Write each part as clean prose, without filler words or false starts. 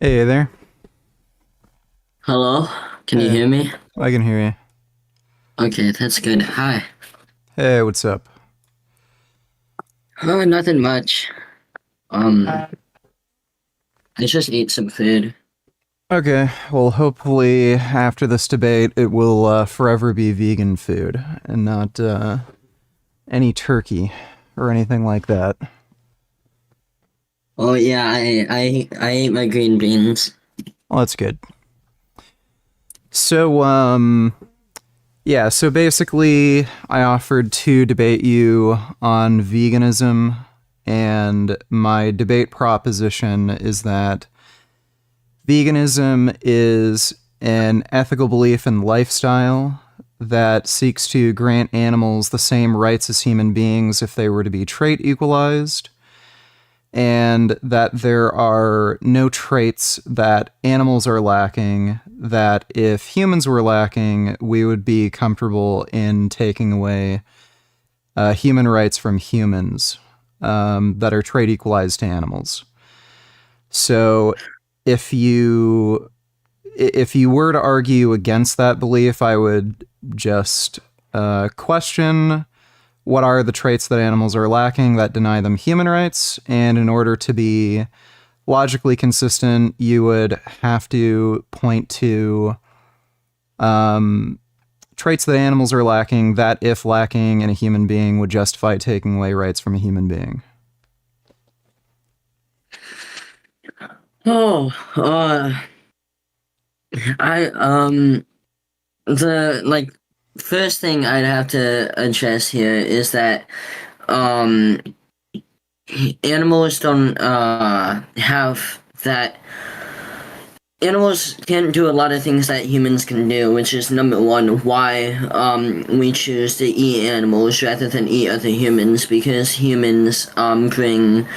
Hey there. Hello, can you Hey, hear me? I can hear you. Okay, that's good. Hi. Hey, what's up? Oh, nothing much. I just ate some food. Okay, well, hopefully after this debate, it will forever be vegan food and not any turkey or anything like that. Oh yeah, I ate my green beans. Well, that's good. So, yeah, so basically, I offered to debate you on veganism, and my debate proposition is that veganism is an ethical belief and lifestyle that seeks to grant animals the same rights as human beings if they were to be trait equalized, and that there are no traits that animals are lacking that if humans were lacking, we would be comfortable in taking away human rights from humans that are trait equalized to animals. So if you were to argue against that belief, I would just question what are the traits that animals are lacking that deny them human rights, and in order to be logically consistent, you would have to point to traits that animals are lacking that, if lacking in a human being, would justify taking away rights from a human being. Oh, I the first thing I'd have to address here is that um animals don't have that. Animals can't do a lot of things that humans can do, which is number one why we choose to eat animals rather than eat other humans, because humans bring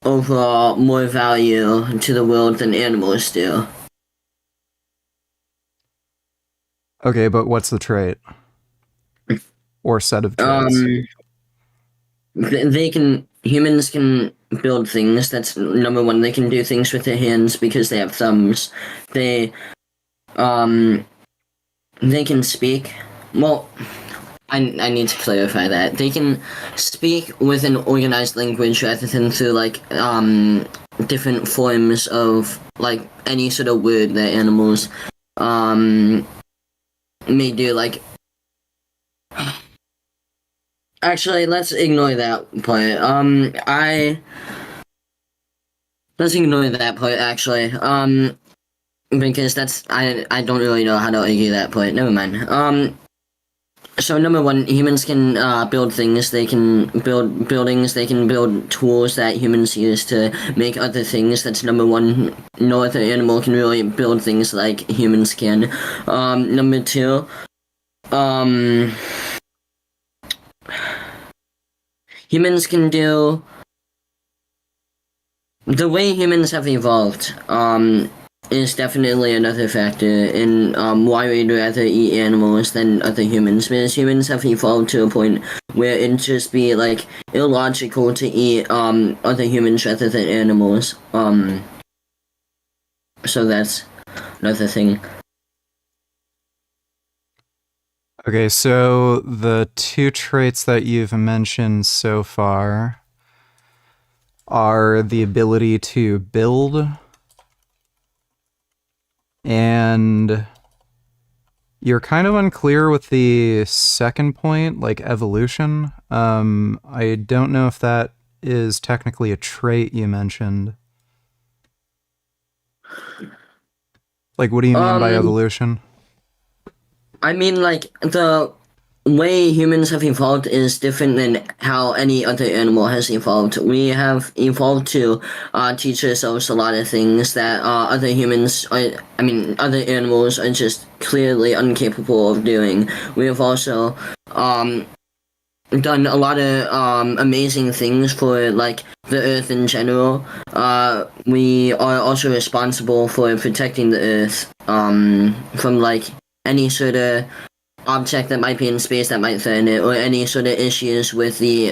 overall more value to the world than animals do. Okay, but what's the trait or set of traits? Um, they can humans can build things. That's number one. They can do things with their hands because they have thumbs. They um they can speak. Well, I need to clarify that. They can speak with an organized language rather than through different forms of like any sort of word that animals um may do. Like, actually, let's ignore that part. I let's ignore that part actually. Because I don't really know how to argue that part. Never mind. So number one, humans can build things. They can build buildings. They can build tools that humans use to make other things. That's number one. No other animal can really build things like humans can. Number two, um, humans can do the way humans have evolved. Is definitely another factor in why we'd rather eat animals than other humans, because humans have evolved to a point where it'd just be like illogical to eat other humans rather than animals. So that's another thing. Okay, so the two traits that you've mentioned so far are the ability to build and you're kind of unclear with the second point, like evolution. I don't know if that is technically a trait you mentioned. Like, what do you mean by Um, evolution? I mean, like, the way humans have evolved is different than how any other animal has evolved. We have evolved to teach ourselves a lot of things that other animals are just clearly incapable of doing. We have also um, done a lot of amazing things for like the earth in general. We are also responsible for protecting the earth from like any sort of object that might be in space that might threaten it, or any sort of issues with the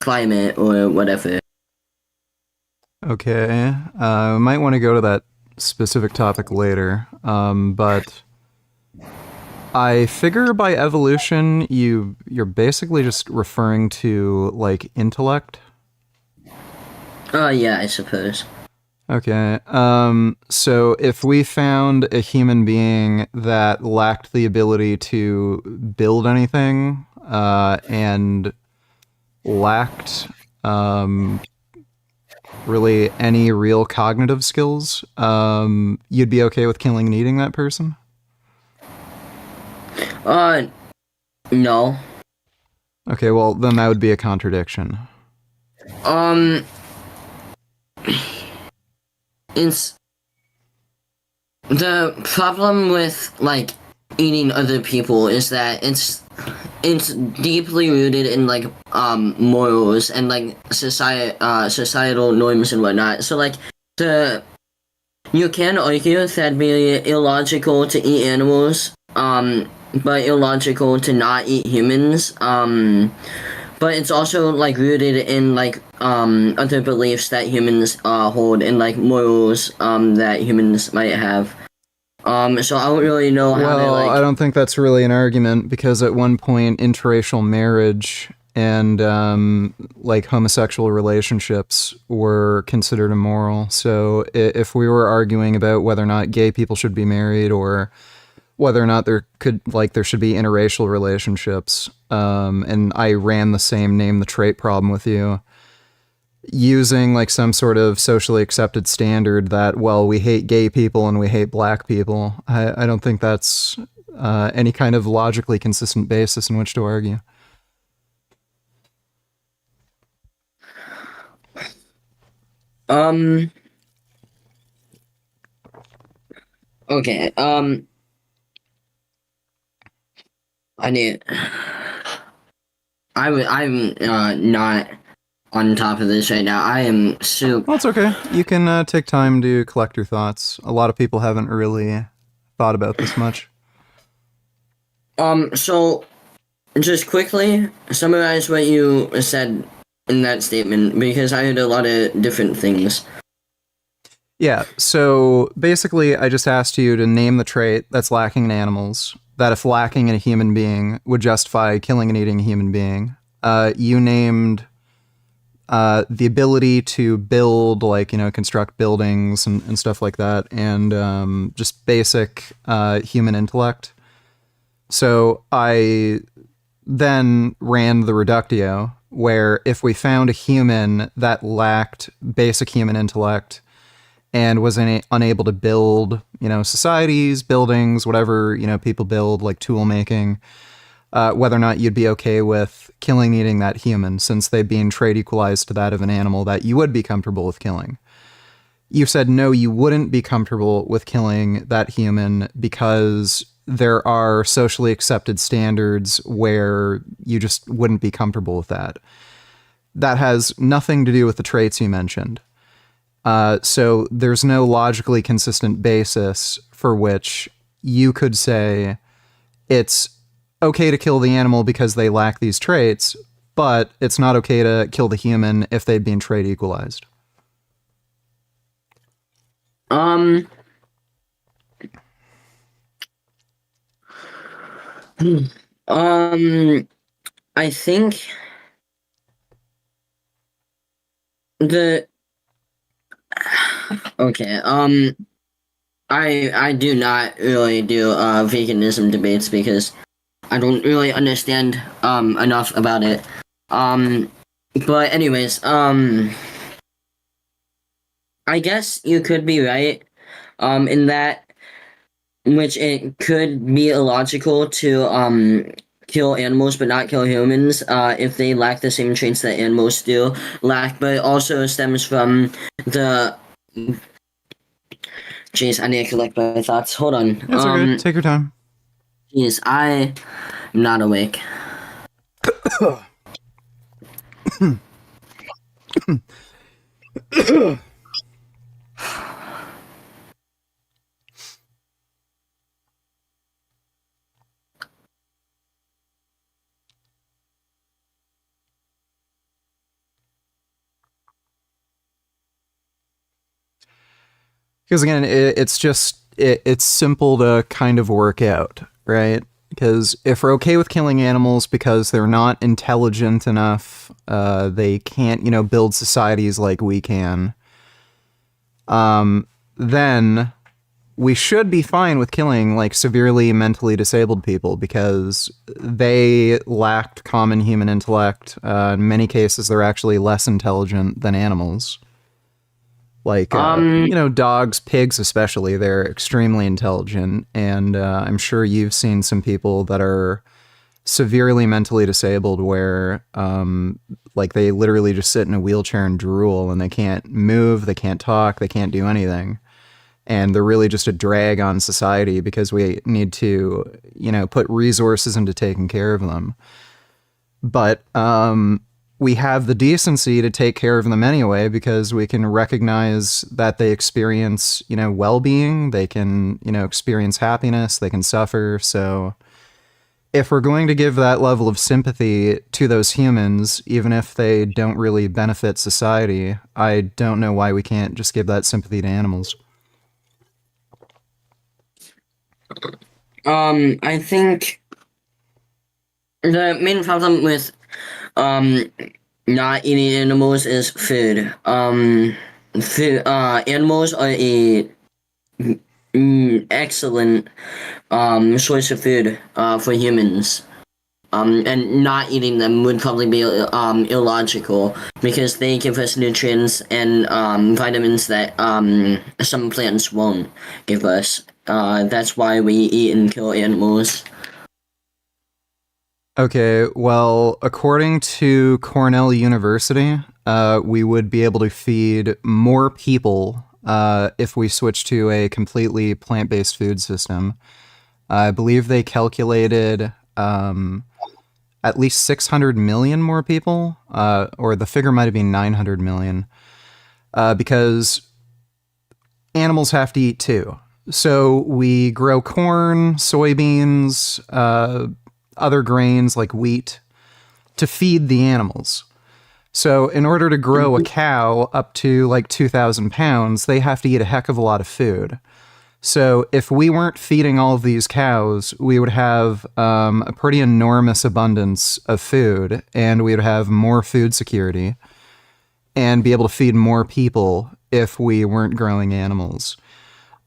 climate or whatever. Okay. We might want to go to that specific topic later. But I figure by evolution, you're basically just referring to like intellect. Yeah, I suppose. Okay. So if we found a human being that lacked the ability to build anything, and lacked really any real cognitive skills, you'd be okay with killing and eating that person? Uh, no. Okay, well, then that would be a contradiction. Um, it's the problem with like eating other people is that it's deeply rooted in like morals and like societal norms and whatnot. So like the you can argue that'd be illogical to eat animals, but illogical to not eat humans. But it's also like rooted in like other beliefs that humans hold and like morals that humans might have. So I don't really know how to Well, I like. don't think that's really an argument because at one point, interracial marriage and like homosexual relationships were considered immoral. So if we were arguing about whether or not gay people should be married or whether or not there should be interracial relationships, and I ran the same name the trait problem with you, using like some sort of socially accepted standard that, well, we hate gay people and we hate black people. I don't think that's any kind of logically consistent basis in which to argue. Um. Okay. I need. I'm not on top of this right now. I am soup. Well, it's okay. You can take time to collect your thoughts. A lot of people haven't really thought about this much. So just quickly summarize what you said in that statement because I heard a lot of different things. Yeah, so basically, I just asked you to name the trait that's lacking in animals, that if lacking in a human being would justify killing and eating a human being. You named the ability to build, like, construct buildings and stuff like that, and just basic human intellect. So I then ran the reductio, where if we found a human that lacked basic human intellect and was unable to build, societies, buildings, whatever, people build, like tool making, whether or not you'd be okay with killing and eating that human, since they'd be in trade equalized to that of an animal that you would be comfortable with killing. You said no, you wouldn't be comfortable with killing that human because there are socially accepted standards where you just wouldn't be comfortable with that. That has nothing to do with the traits you mentioned. So there's no logically consistent basis for which you could say it's okay to kill the animal because they lack these traits, but it's not okay to kill the human if they'd been trait equalized. Um, um, I think the okay. I do not really do veganism debates because I don't really understand enough about it. Um, but anyways, I guess you could be right. In that which it could be illogical to kill animals but not kill humans if they lack the same traits that animals do lack, but it also stems from the jeez, I need to collect my thoughts. Hold on. It's okay. Take your time. Jeez, I am not awake. Because again, it's simple to kind of work out, right? Because if we're okay with killing animals because they're not intelligent enough, they can't, build societies like we can, then we should be fine with killing like severely mentally disabled people because they lacked common human intellect. In many cases, they're actually less intelligent than animals. Like, Um, dogs, pigs especially, they're extremely intelligent. And I'm sure you've seen some people that are severely mentally disabled where, like, they literally just sit in a wheelchair and drool and they can't move, they can't talk, they can't do anything. And they're really just a drag on society because we need to, put resources into taking care of them. But we have the decency to take care of them anyway because we can recognize that they experience, well-being, they can, experience happiness, they can suffer. So if we're going to give that level of sympathy to those humans, even if they don't really benefit society, I don't know why we can't just give that sympathy to animals. I think the main problem with um not eating animals is food. Animals are a excellent source of food for humans. And not eating them would probably be illogical because they give us nutrients and vitamins that some plants won't give us. That's why we eat and kill animals. Okay, well, according to Cornell University, we would be able to feed more people if we switch to a completely plant based food system. I believe they calculated at least 600 million more people, or the figure might have been 900 million, because animals have to eat too. So we grow corn, soybeans, other grains like wheat to feed the animals. So in order to grow a cow up to like 2,000 pounds, they have to eat a heck of a lot of food. So if we weren't feeding all of these cows, we would have a pretty enormous abundance of food, and we would have more food security and be able to feed more people if we weren't growing animals.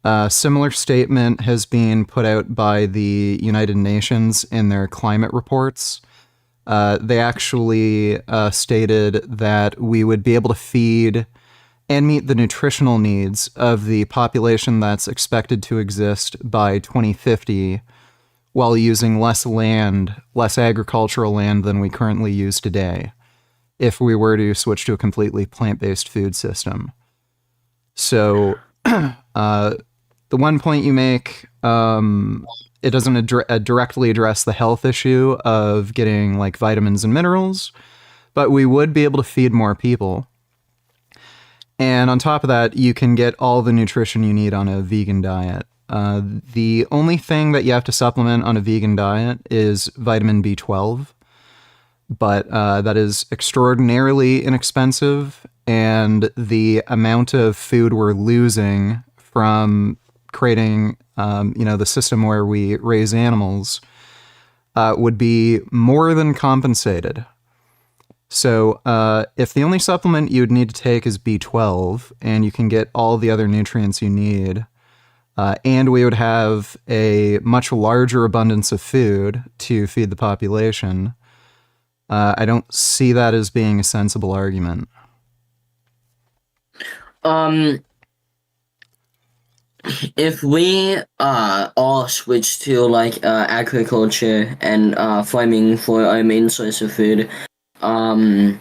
A similar statement has been put out by the United Nations in their climate reports. They actually stated that we would be able to feed and meet the nutritional needs of the population that's expected to exist by 2050 while using less land, less agricultural land than we currently use today, if we were to switch to a completely plant-based food system. So, the one point you make, it doesn't directly address the health issue of getting like vitamins and minerals, but we would be able to feed more people. And on top of that, you can get all the nutrition you need on a vegan diet. The only thing that you have to supplement on a vegan diet is vitamin B12, but that is extraordinarily inexpensive, and the amount of food we're losing from creating, the system where we raise animals would be more than compensated. So if the only supplement you would need to take is B12, and you can get all the other nutrients you need, and we would have a much larger abundance of food to feed the population, I don't see that as being a sensible argument. If we all switch to like agriculture and farming for our main source of food, that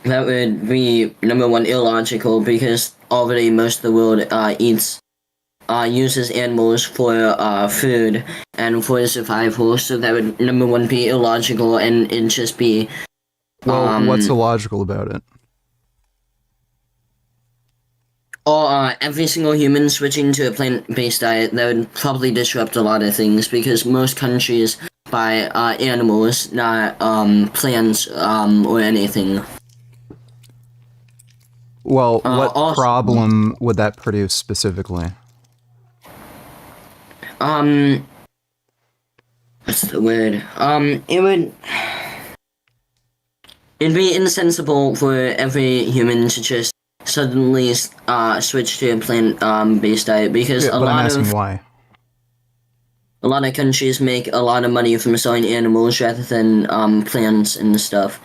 would be number one illogical because already most of the world uses animals for food and for survival. So that would number one be illogical and it just be Well, what's illogical about it? or every single human switching to a plant-based diet, that would probably disrupt a lot of things because most countries buy animals, not plants or anything. Well, what Also, problem would that produce specifically? what's the word? It'd be insensible for every human to just suddenly switch to a plant based diet because Yeah, but I'm asking why. a lot of countries make a lot of money from selling animals rather than plants and stuff.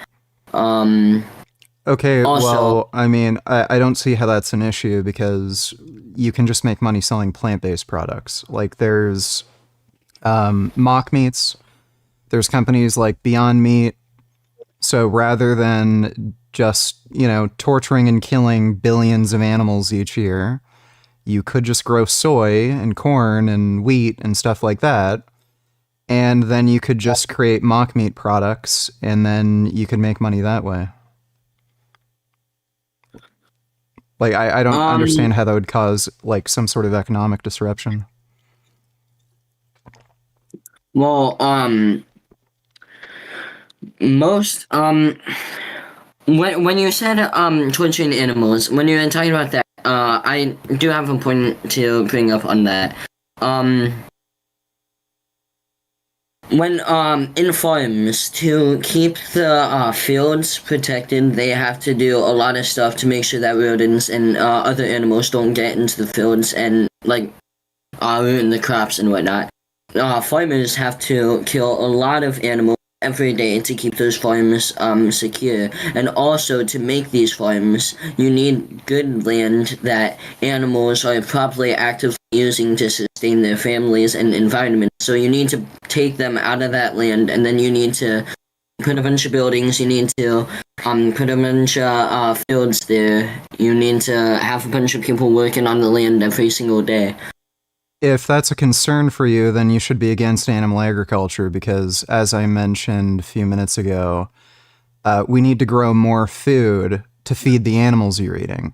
Okay, Also, well, I mean, I don't see how that's an issue because you can just make money selling plant-based products. Like, there's mock meats, there's companies like Beyond Meat. So rather than just, torturing and killing billions of animals each year, you could just grow soy and corn and wheat and stuff like that. And then you could just create mock meat products and then you could make money that way. Like, I don't understand how that would cause, like, some sort of economic disruption. well, most when you said torturing animals, when you were talking about that, I do have a point to bring up on that. Um, when in farms to keep the fields protected, they have to do a lot of stuff to make sure that rodents and other animals don't get into the fields and like ruin the crops and whatnot. Farmers have to kill a lot of animals every day to keep those farms secure, and also to make these farms you need good land that animals are properly actively using to sustain their families and environment. So you need to take them out of that land, and then you need to put a bunch of buildings, you need to put a bunch of fields there, you need to have a bunch of people working on the land every single day. If that's a concern for you, then you should be against animal agriculture because, as I mentioned a few minutes ago, we need to grow more food to feed the animals you're eating.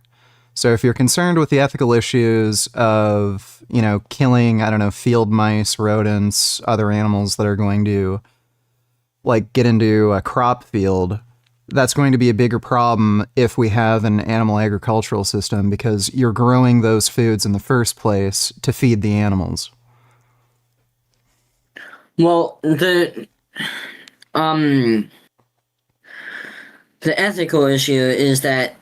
So if you're concerned with the ethical issues of, killing, I don't know, field mice, rodents, other animals that are going to, like, get into a crop field, that's going to be a bigger problem if we have an animal agricultural system because you're growing those foods in the first place to feed the animals. Well, um the ethical issue is that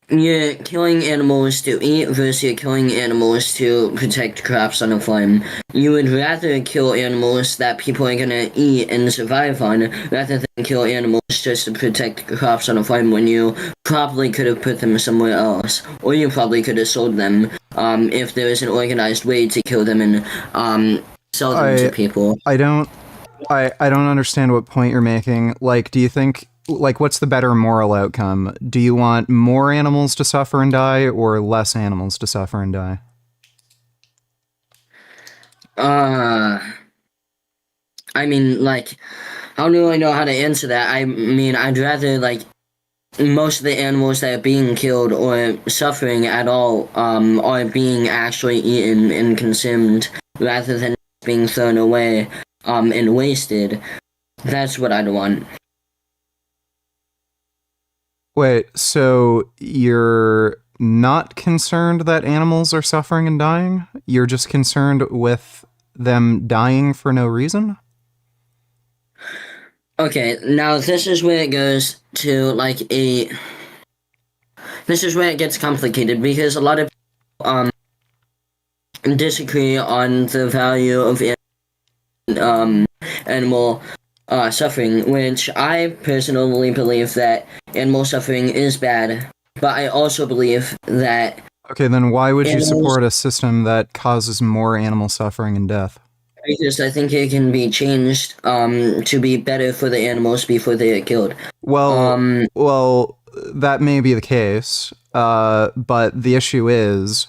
you're killing animals to eat versus you're killing animals to protect crops on a farm. You would rather kill animals that people are gonna eat and survive on rather than kill animals just to protect crops on a farm when you probably could have put them somewhere else. Or you probably could have sold them if there was an organized way to kill them and sell them to people. I don't I don't understand what point you're making. Like, do you think, like, what's the better moral outcome? Do you want more animals to suffer and die or less animals to suffer and die? I mean, like, how do I know how to answer that? I mean, I'd rather, like, most of the animals that are being killed or suffering at all are being actually eaten and consumed rather than being thrown away and wasted. That's what I'd want. Wait, so you're not concerned that animals are suffering and dying? You're just concerned with them dying for no reason? Okay, now this is where it goes to like this is where it gets complicated because a lot of disagree on the value of animal suffering, which I personally believe that animal suffering is bad, but I also believe that Okay, then why would you animals, support a system that causes more animal suffering and death? because I think it can be changed to be better for the animals before they are killed. Well, that may be the case, but the issue is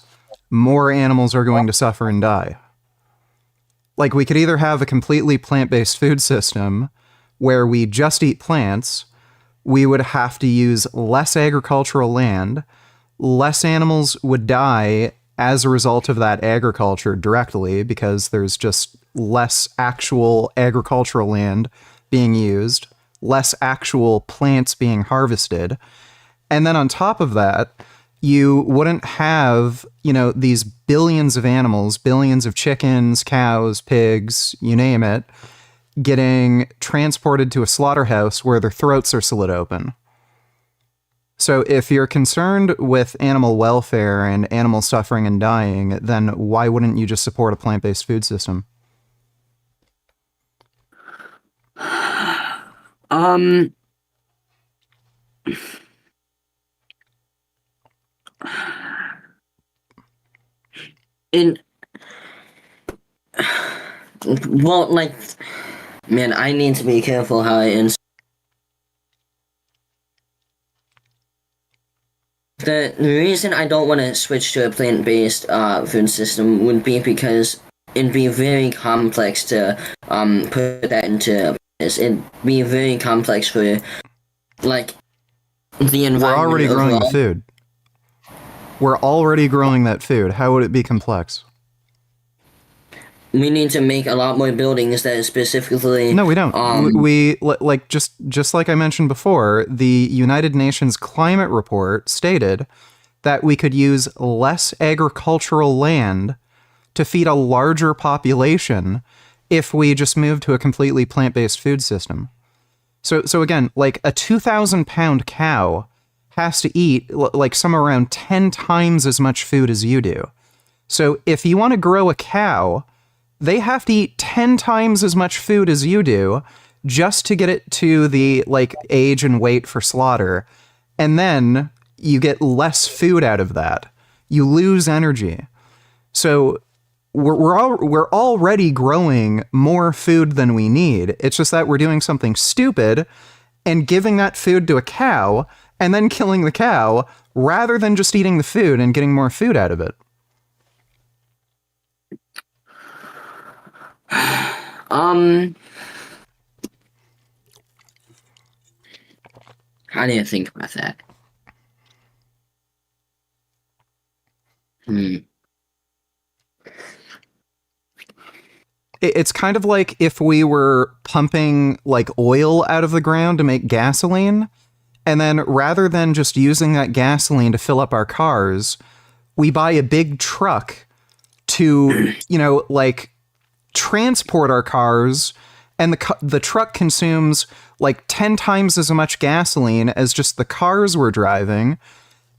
more animals are going to suffer and die. Like, we could either have a completely plant-based food system where we just eat plants, we would have to use less agricultural land, less animals would die as a result of that agriculture directly because there's just less actual agricultural land being used, less actual plants being harvested. And then on top of that, you wouldn't have, these billions of animals, billions of chickens, cows, pigs, you name it, getting transported to a slaughterhouse where their throats are slit open. So if you're concerned with animal welfare and animal suffering and dying, then why wouldn't you just support a plant-based food system? Um, in well, like, man, I need to be careful how I answer. The reason I don't want to switch to a plant-based food system would be because it'd be very complex to put that into place. It'd be very complex for like the environment We're already growing overall. the food. We're already growing that food. How would it be complex? We need to make a lot more buildings that specifically. No, we don't. We like just like I mentioned before, the United Nations climate report stated that we could use less agricultural land to feed a larger population if we just moved to a completely plant-based food system. So again, like a 2,000-pound cow has to eat like somewhere around 10 times as much food as you do. So if you want to grow a cow, they have to eat 10 times as much food as you do just to get it to the like age and weight for slaughter. And then you get less food out of that. You lose energy. So we're already growing more food than we need. It's just that we're doing something stupid and giving that food to a cow and then killing the cow rather than just eating the food and getting more food out of it. How do you think about that? It's kind of like if we were pumping like oil out of the ground to make gasoline, and then rather than just using that gasoline to fill up our cars, we buy a big truck to, like transport our cars, and the truck consumes like 10 times as much gasoline as just the cars we're driving,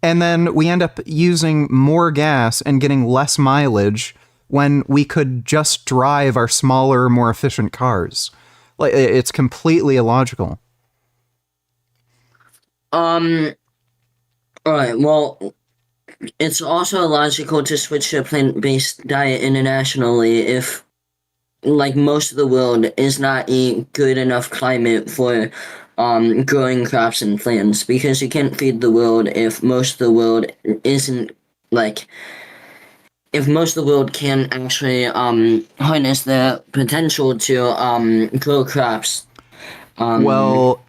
and then we end up using more gas and getting less mileage when we could just drive our smaller, more efficient cars. Like, it's completely illogical. Alright, well, it's also illogical to switch to a plant-based diet internationally if, like, most of the world is not a good enough climate for growing crops and plants, because you can't feed the world if most of the world isn't, like, if most of the world can actually harness the potential to grow crops. Well,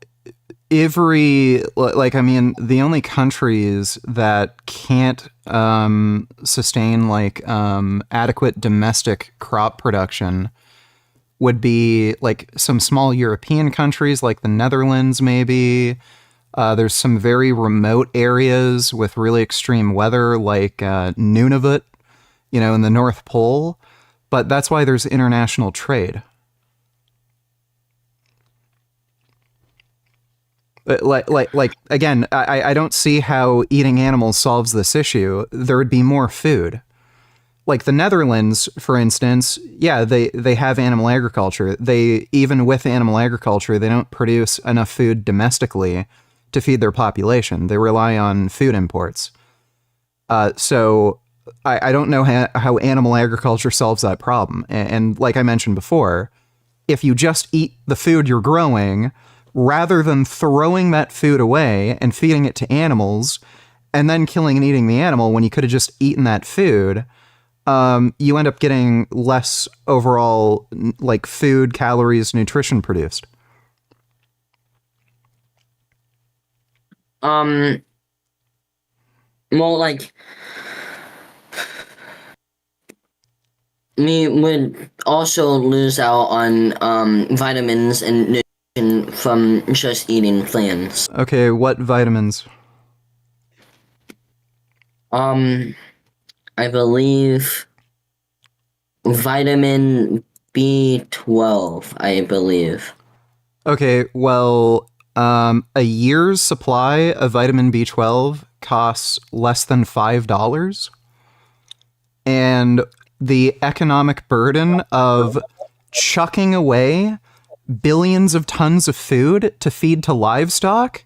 the only countries that can't sustain like adequate domestic crop production would be like some small European countries like the Netherlands, maybe. There's some very remote areas with really extreme weather like Nunavut, in the North Pole. But that's why there's international trade. Like again, I don't see how eating animals solves this issue. There would be more food. Like the Netherlands, for instance, yeah, they have animal agriculture. Even with animal agriculture, they don't produce enough food domestically to feed their population. They rely on food imports. So I don't know how animal agriculture solves that problem. And like I mentioned before, if you just eat the food you're growing, rather than throwing that food away and feeding it to animals and then killing and eating the animal when you could have just eaten that food, you end up getting less overall like food, calories, nutrition produced. Well, like, we would also lose out on vitamins and nutrition from just eating plants. Okay, what vitamins? Um, I believe vitamin B12, I believe. Okay, well, a year's supply of vitamin B12 costs less than $5. And the economic burden of chucking away billions of tons of food to feed to livestock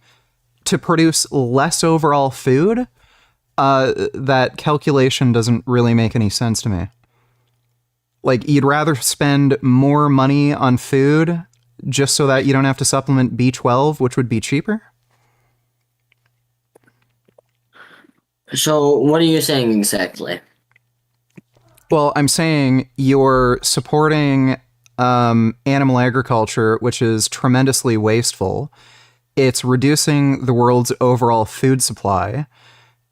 to produce less overall food, that calculation doesn't really make any sense to me. Like, you'd rather spend more money on food just so that you don't have to supplement B12, which would be cheaper? So, what are you saying exactly? Well, I'm saying you're supporting animal agriculture, which is tremendously wasteful. It's reducing the world's overall food supply.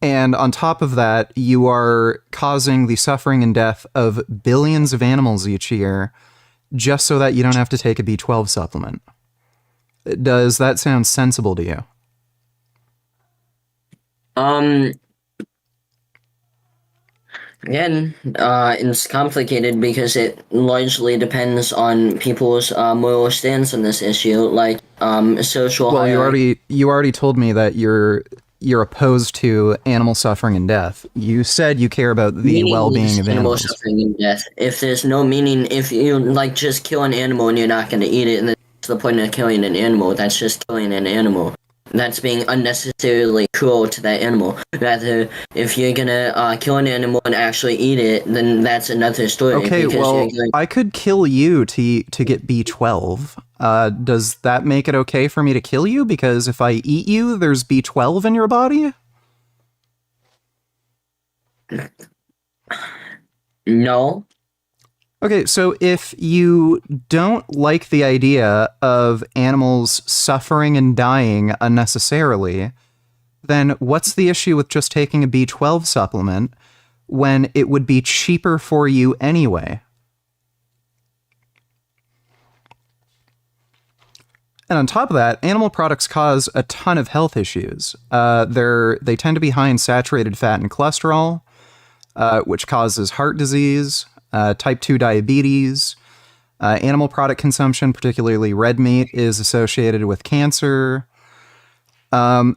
And on top of that, you are causing the suffering and death of billions of animals each year just so that you don't have to take a B12 supplement. Does that sound sensible to you? Um, Again, it's complicated because it largely depends on people's moral stance on this issue, like social Well, hierarchy. you already told me that you're opposed to animal suffering and death. You said you care about the well-being Meaningless of animal animals. suffering and death. If there's no meaning, if you like just kill an animal and you're not going to eat it, and that's the point of killing an animal. That's just killing an animal. That's being unnecessarily cruel to that animal. Rather, if you're gonna kill an animal and actually eat it, then that's another story Okay, because you're well, going. I could kill you to get B12. Does that make it okay for me to kill you? Because if I eat you, there's B12 in your body? No. Okay, so if you don't like the idea of animals suffering and dying unnecessarily, then what's the issue with just taking a B12 supplement when it would be cheaper for you anyway? And on top of that, animal products cause a ton of health issues. They tend to be high in saturated fat and cholesterol, which causes heart disease, type 2 diabetes. Animal product consumption, particularly red meat, is associated with cancer. And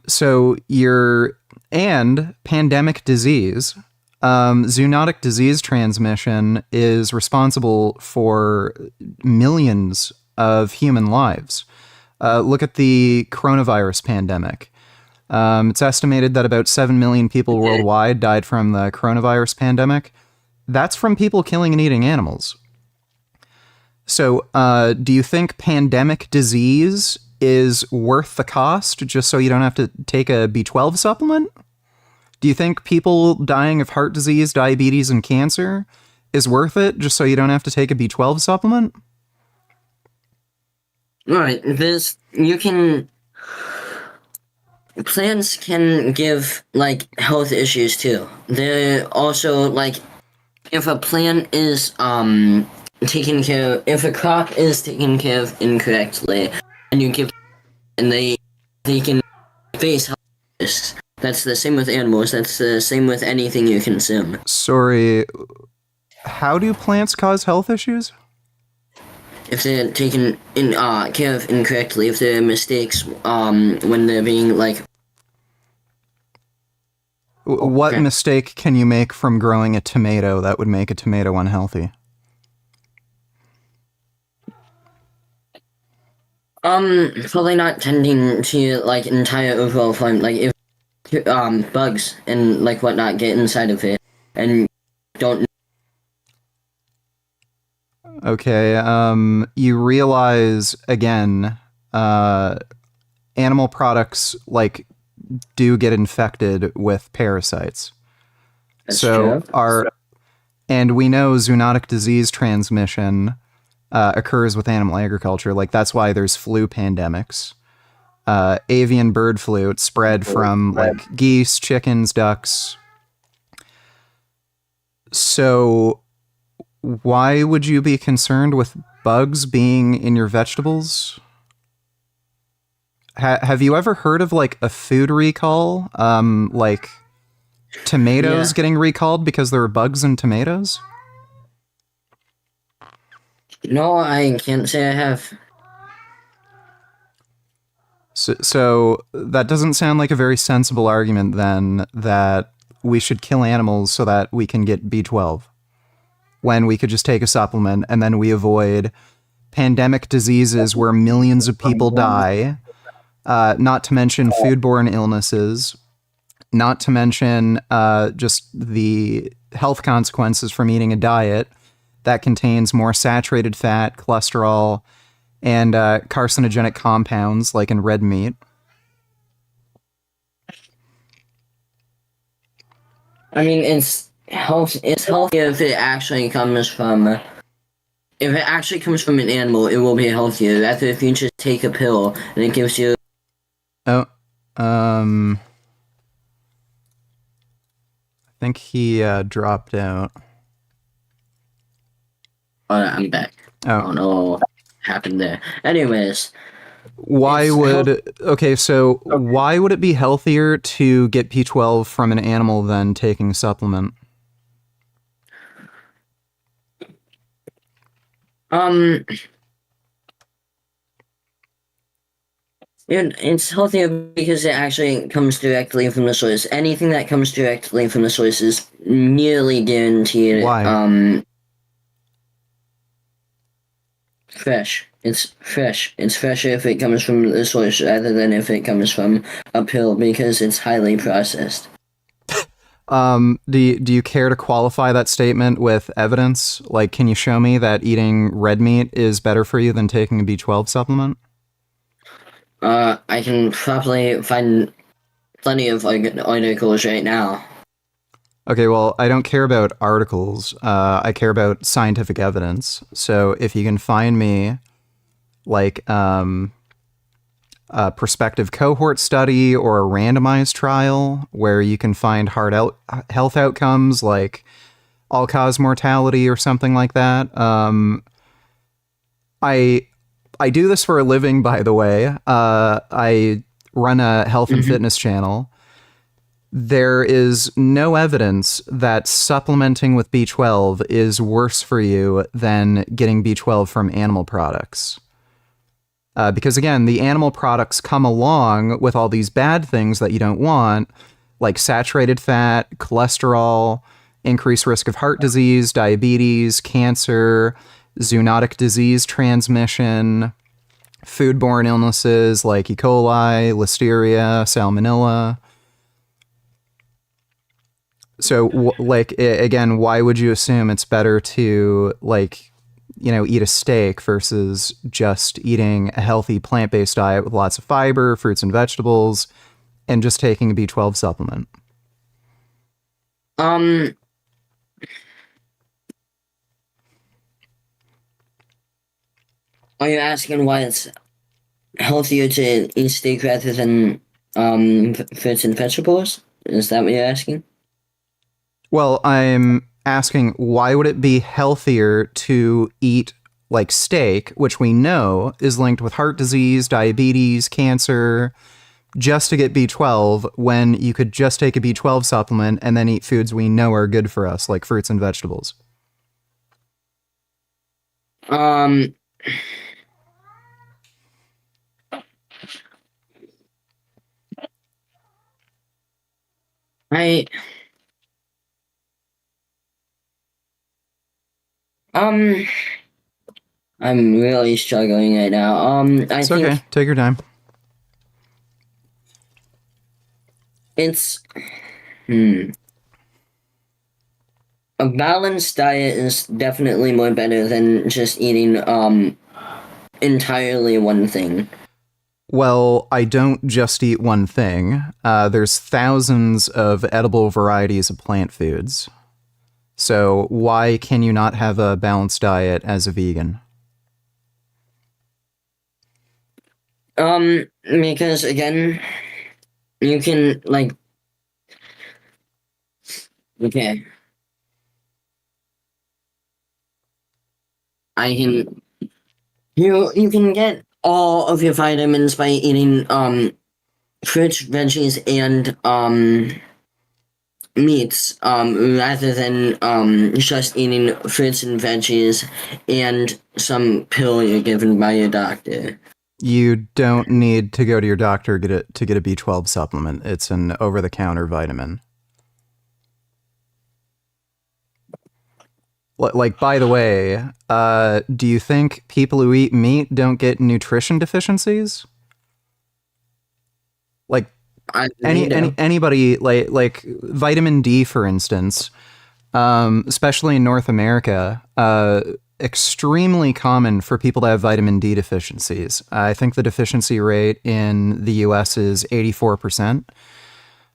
pandemic disease. Zoonotic disease transmission is responsible for millions of human lives. Look at the coronavirus pandemic. It's estimated that about 7 million people worldwide died from the coronavirus pandemic. That's from people killing and eating animals. So, do you think pandemic disease is worth the cost just so you don't have to take a B12 supplement? Do you think people dying of heart disease, diabetes, and cancer is worth it just so you don't have to take a B12 supplement? Right. This you can. Plants can give like health issues too. They're also like if a plant is taken care of, if a crop is taken care of incorrectly, and you give and they can face health risks. That's the same with animals. That's the same with anything you consume. Sorry, how do plants cause health issues? If they're taken in care of incorrectly, if there are mistakes when they're being like What mistake can you make from growing a tomato that would make a tomato unhealthy? probably not tending to like entire overall farm. Like if bugs and like whatnot get inside of it and don't. Okay, you realize again, animal products like do get infected with parasites. That's So true. and we know zoonotic disease transmission occurs with animal agriculture. Like that's why there's flu pandemics. Avian bird flu, it's spread from like geese, chickens, ducks. So why would you be concerned with bugs being in your vegetables? Have you ever heard of like a food recall? Like tomatoes Yeah. getting recalled because there were bugs in tomatoes? No, I can't say I have. So that doesn't sound like a very sensible argument then that we should kill animals so that we can get B12 when we could just take a supplement and then we avoid pandemic diseases where millions of people die, not to mention foodborne illnesses, not to mention just the health consequences from eating a diet that contains more saturated fat, cholesterol, and carcinogenic compounds like in red meat. I mean, it's healthy if it actually comes from. If it actually comes from an animal, it will be healthier. Rather, if you just take a pill and it gives you. Oh, I think he dropped out. I'm back. Oh. Oh no, what happened there? Anyways, why would it be healthier to get B12 from an animal than taking a supplement? It's healthier because it actually comes directly from the source. Anything that comes directly from the source is nearly guaranteed. Why? Fresh. It's fresh. It's fresher if it comes from the source rather than if it comes from a pill because it's highly processed. Do you care to qualify that statement with evidence? Like, can you show me that eating red meat is better for you than taking a B12 supplement? I can probably find plenty of articles right now. Okay, well, I don't care about articles. I care about scientific evidence. So if you can find me, like, a prospective cohort study or a randomized trial where you can find health outcomes like all-cause mortality or something like that. I do this for a living, by the way. I run a health and fitness channel. There is no evidence that supplementing with B12 is worse for you than getting B12 from animal products. Because again, the animal products come along with all these bad things that you don't want, like saturated fat, cholesterol, increased risk of heart disease, diabetes, cancer, zoonotic disease transmission, foodborne illnesses like E. coli, listeria, salmonella. So, again, why would you assume it's better to, eat a steak versus just eating a healthy plant-based diet with lots of fiber, fruits and vegetables, and just taking a B12 supplement? Are you asking why it's healthier to eat steak rather than fruits and vegetables? Is that what you're asking? Well, I'm asking why would it be healthier to eat like steak, which we know is linked with heart disease, diabetes, cancer, just to get B12 when you could just take a B12 supplement and then eat foods we know are good for us, like fruits and vegetables? I I'm really struggling right now. I It's think okay. Take your time. it's a balanced diet is definitely more better than just eating entirely one thing. Well, I don't just eat one thing. There's thousands of edible varieties of plant foods. So why can you not have a balanced diet as a vegan? Because again, you can okay. I can you can get all of your vitamins by eating fruits, veggies, and meats rather than just eating fruits and veggies and some pill you're given by your doctor. You don't need to go to your doctor to get a B12 supplement. It's an over-the-counter vitamin. Like, by the way, do you think people who eat meat don't get nutrition deficiencies? Like, anybody, like vitamin D, for instance, especially in North America, extremely common for people to have vitamin D deficiencies. I think the deficiency rate in the US is 84%.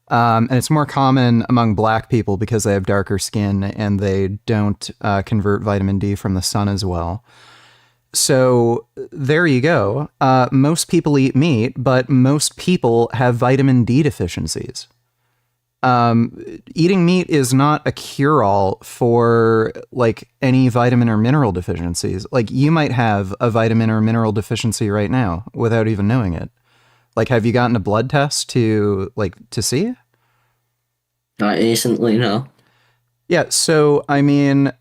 And it's more common among black people because they have darker skin and they don't convert vitamin D from the sun as well. So there you go. Most people eat meat, but most people have vitamin D deficiencies. Eating meat is not a cure-all for like any vitamin or mineral deficiencies. Like you might have a vitamin or mineral deficiency right now without even knowing it. Like, have you gotten a blood test to see? Not recently, no. Yeah, so I mean,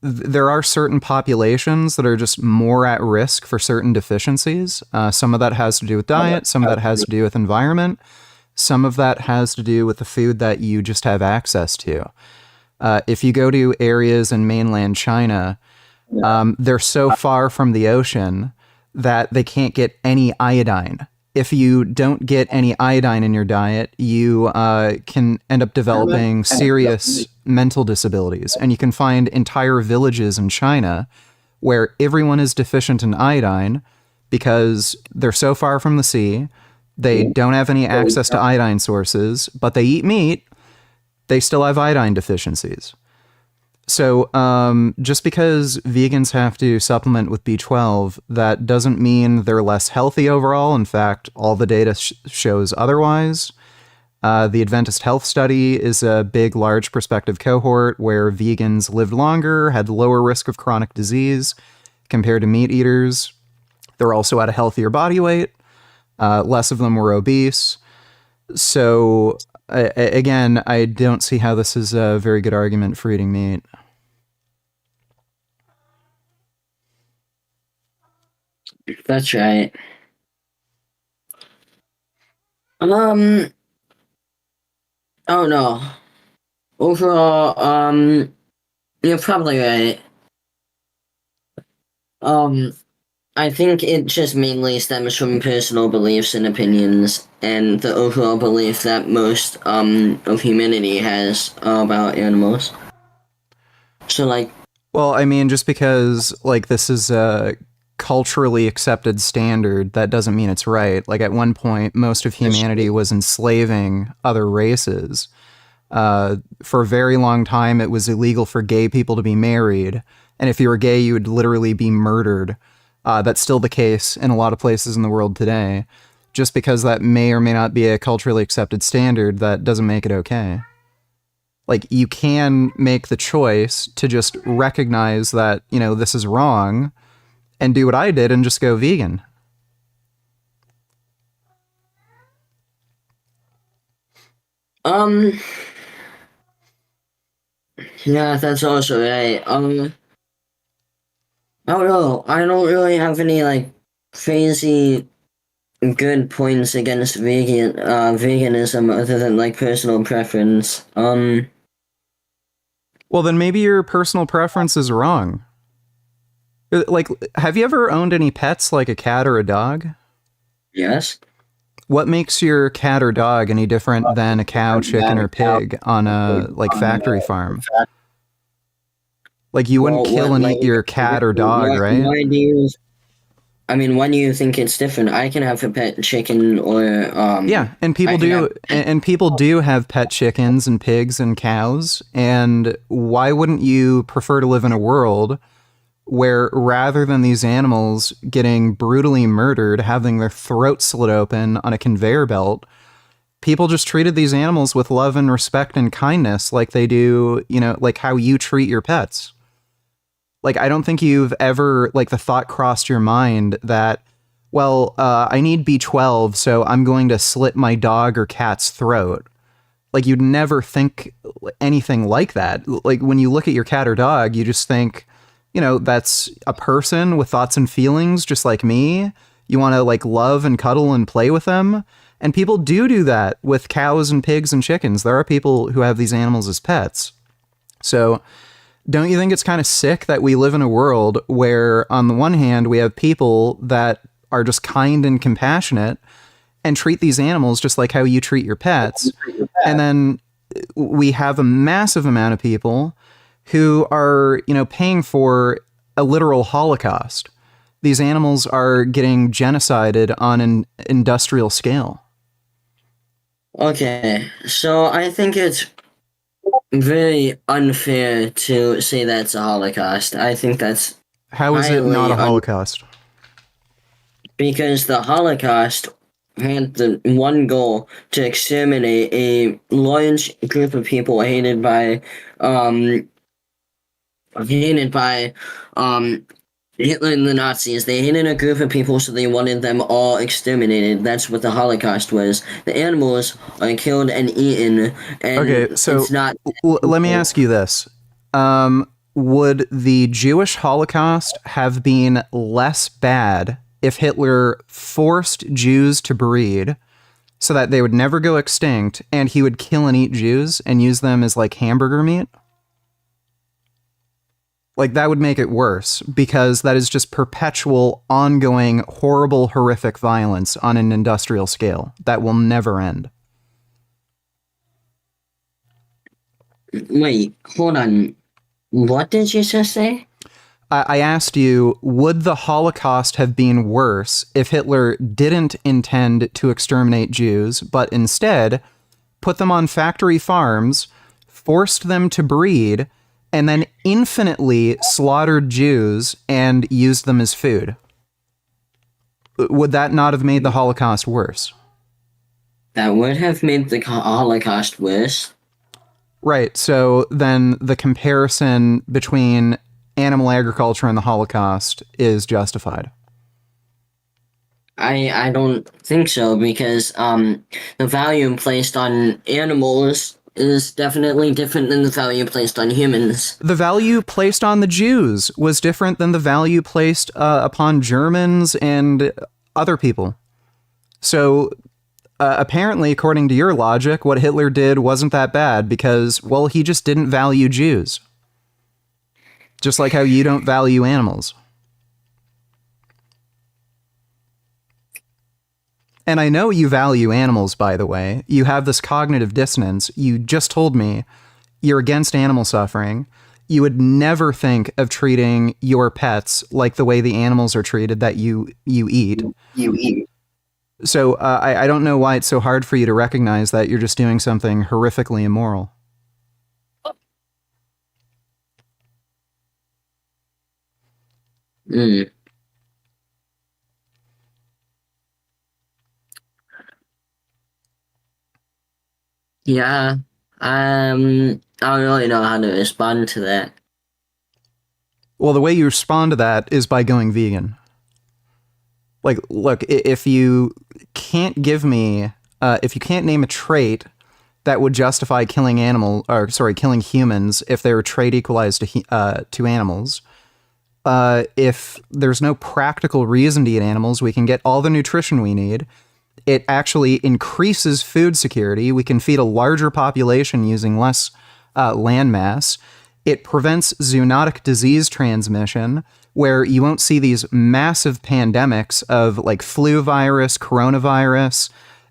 there are certain populations that are just more at risk for certain deficiencies. Some of that has to do with diet, some of that has to do with environment, some of that has to do with the food that you just have access to. If you go to areas in mainland China, they're so far from the ocean that they can't get any iodine. If you don't get any iodine in your diet, you can end up developing serious mental disabilities. And you can find entire villages in China where everyone is deficient in iodine because they're so far from the sea, they don't have any access to iodine sources, but they eat meat, they still have iodine deficiencies. So just because vegans have to supplement with B12, that doesn't mean they're less healthy overall. In fact, all the data shows otherwise. The Adventist Health Study is a big, large prospective cohort where vegans lived longer, had lower risk of chronic disease compared to meat eaters. They're also at a healthier body weight. Less of them were obese. So again, I don't see how this is a very good argument for eating meat. That's right. Oh no. Overall, you're probably right. I think it just mainly stems from personal beliefs and opinions, and the overall belief that most of humanity has about animals. So, like, well, I mean, just because like this is a culturally accepted standard, that doesn't mean it's right. Like at one point, most of humanity was enslaving other races. For a very long time, it was illegal for gay people to be married, and if you were gay, you would literally be murdered. That's still the case in a lot of places in the world today. Just because that may or may not be a culturally accepted standard, that doesn't make it okay. Like, you can make the choice to just recognize that, you know, this is wrong and do what I did and just go vegan. Yeah, that's also right. I don't know. I don't really have any, like, crazy good points against veganism other than, like, personal preference. Well, then maybe your personal preference is wrong. Like, have you ever owned any pets, like a cat or a dog? Yes. What makes your cat or dog any different than a cow, chicken, or pig on a, like, factory farm? Like, you wouldn't kill and eat your cat or dog, right? Why do you... I mean, why do you think it's different? I can have a pet chicken or yeah, and people do have pet chickens and pigs and cows. And why wouldn't you prefer to live in a world where rather than these animals getting brutally murdered, having their throats slit open on a conveyor belt, people just treated these animals with love and respect and kindness like they do, you know, like how you treat your pets? Like, I don't think you've ever, like, the thought crossed your mind that, well, I need B12, so I'm going to slit my dog or cat's throat. Like you'd never think anything like that. Like when you look at your cat or dog, you just think, that's a person with thoughts and feelings just like me. You want to like love and cuddle and play with them. And people do that with cows and pigs and chickens. There are people who have these animals as pets. So don't you think it's kind of sick that we live in a world where on the one hand we have people that are just kind and compassionate and treat these animals just like how you treat your pets. And then we have a massive amount of people who are, paying for a literal holocaust. These animals are getting genocided on an industrial scale. Okay, so I think it's very unfair to say that's a Holocaust. I think that's How is it not highly a holocaust? because the Holocaust had the one goal to exterminate a large group of people hated by Hitler and the Nazis. They hated a group of people, so they wanted them all exterminated. That's what the Holocaust was. The animals are killed and eaten, and Okay, so it's not. let me ask you this. Would the Jewish Holocaust have been less bad if Hitler forced Jews to breed so that they would never go extinct and he would kill and eat Jews and use them as like hamburger meat? Like that would make it worse because that is just perpetual, ongoing, horrible, horrific violence on an industrial scale that will never end. Wait, hold on. What did you just say? I asked you, would the Holocaust have been worse if Hitler didn't intend to exterminate Jews, but instead put them on factory farms, forced them to breed, and then infinitely slaughtered Jews and used them as food? Would that not have made the Holocaust worse? That would have made the Holocaust worse. Right, so then the comparison between animal agriculture and the Holocaust is justified. I don't think so because the value placed on animals is definitely different than the value placed on humans. The value placed on the Jews was different than the value placed upon Germans and other people. So apparently, according to your logic, what Hitler did wasn't that bad because, well, he just didn't value Jews. Just like how you don't value animals. And I know you value animals, by the way. You have this cognitive dissonance. You just told me you're against animal suffering. You would never think of treating your pets like the way the animals are treated that you eat. So I don't know why it's so hard for you to recognize that you're just doing something horrifically immoral. Mm. Yeah. I don't really know how to respond to that. Well, the way you respond to that is by going vegan. Like, look, if you can't if you can't name a trait that would justify killing killing humans if they were trait equalized to animals, if there's no practical reason to eat animals, we can get all the nutrition we need. It actually increases food security. We can feed a larger population using less land mass. It prevents zoonotic disease transmission, where you won't see these massive pandemics of like flu virus, coronavirus,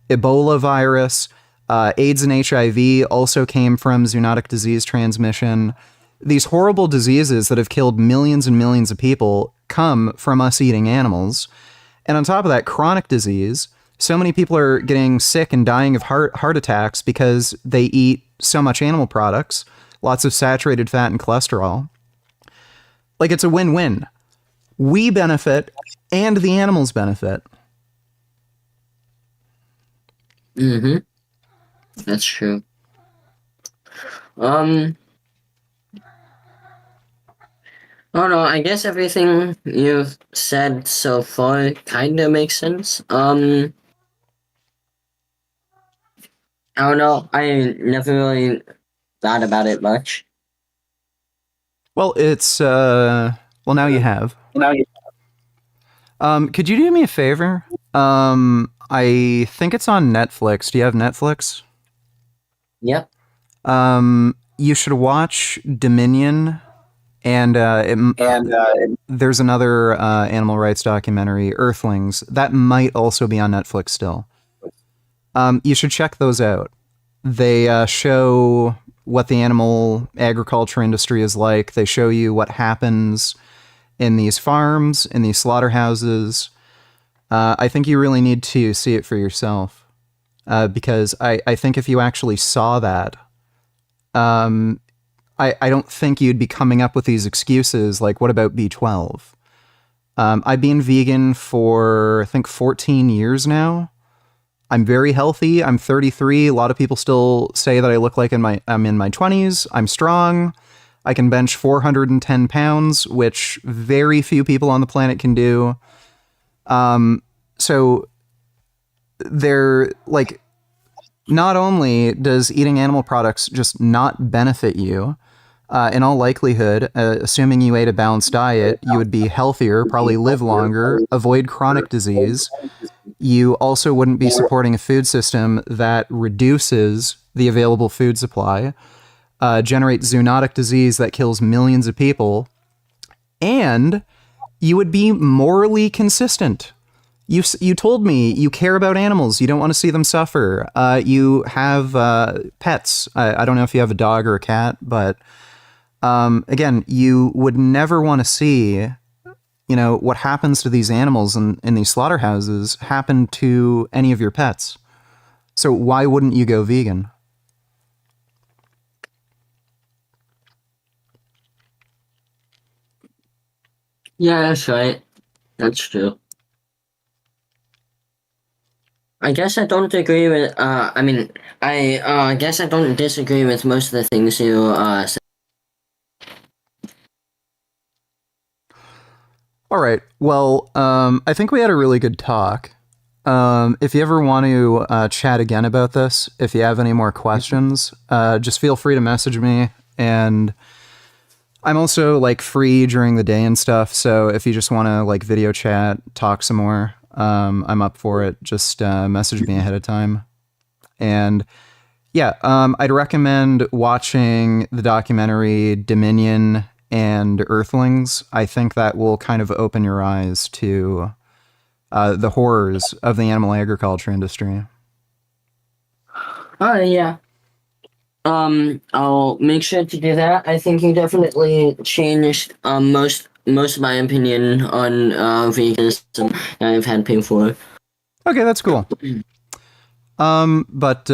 Ebola virus, AIDS and HIV also came from zoonotic disease transmission. These horrible diseases that have killed millions and millions of people come from us eating animals. And on top of that, chronic disease. So many people are getting sick and dying of heart attacks because they eat so much animal products, lots of saturated fat and cholesterol. Like, it's a win-win. We benefit and the animals benefit. Mm-hmm. That's true. I don't know, I guess everything you've said so far kind of makes sense. I don't know. I never really thought about it much. Well, it's well, now you have. Now you- Could you do me a favor? I think it's on Netflix. Do you have Netflix? Yep. You should watch Dominion, and there's another animal rights documentary, Earthlings, that might also be on Netflix still. You should check those out. They show what the animal agriculture industry is like. They show you what happens in these farms, in these slaughterhouses. I think you really need to see it for yourself, because I think if you actually saw that, I don't think you'd be coming up with these excuses like, what about B12? I've been vegan for, I think, 14 years now. I'm very healthy. I'm 33. A lot of people still say that I look like I'm in my 20s. I'm strong. I can bench 410 pounds, which very few people on the planet can do. So they're like, not only does eating animal products just not benefit you, in all likelihood, assuming you ate a balanced diet, you would be healthier, probably live longer, avoid chronic disease. You also wouldn't be supporting a food system that reduces the available food supply, generates zoonotic disease that kills millions of people, and you would be morally consistent. You told me you care about animals. You don't want to see them suffer. You have pets. I don't know if you have a dog or a cat, but again, you would never want to see, what happens to these animals in these slaughterhouses happen to any of your pets. So why wouldn't you go vegan? Yeah, that's right. That's true. I guess I don't agree with. I mean, I guess I don't disagree with most of the things you said. All right. Well, I think we had a really good talk. If you ever want to chat again about this, if you have any more questions, just feel free to message me. And I'm also like free during the day and stuff. So if you just want to like video chat, talk some more, I'm up for it. Just message me ahead of time. And yeah, I'd recommend watching the documentary Dominion and Earthlings. I think that will kind of open your eyes to the horrors of the animal agriculture industry. Yeah. I'll make sure to do that. I think you definitely changed most of my opinion on veganism that I've had before. Okay, that's cool. But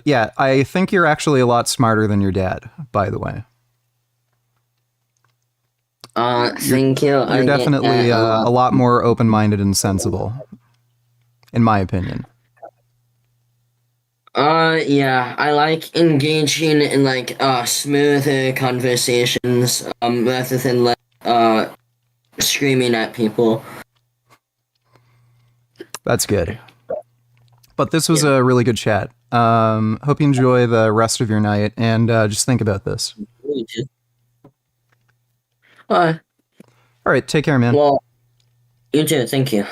yeah, I think you're actually a lot smarter than your dad, by the way. Thank you. You're definitely a lot more open-minded and sensible, in my opinion. Yeah, I like engaging in like smoother conversations rather than like screaming at people. That's good. But this was a really good chat. Hope you enjoy the rest of your night, and just think about this. You too. All right, take care, man. Well, you too. Thank you.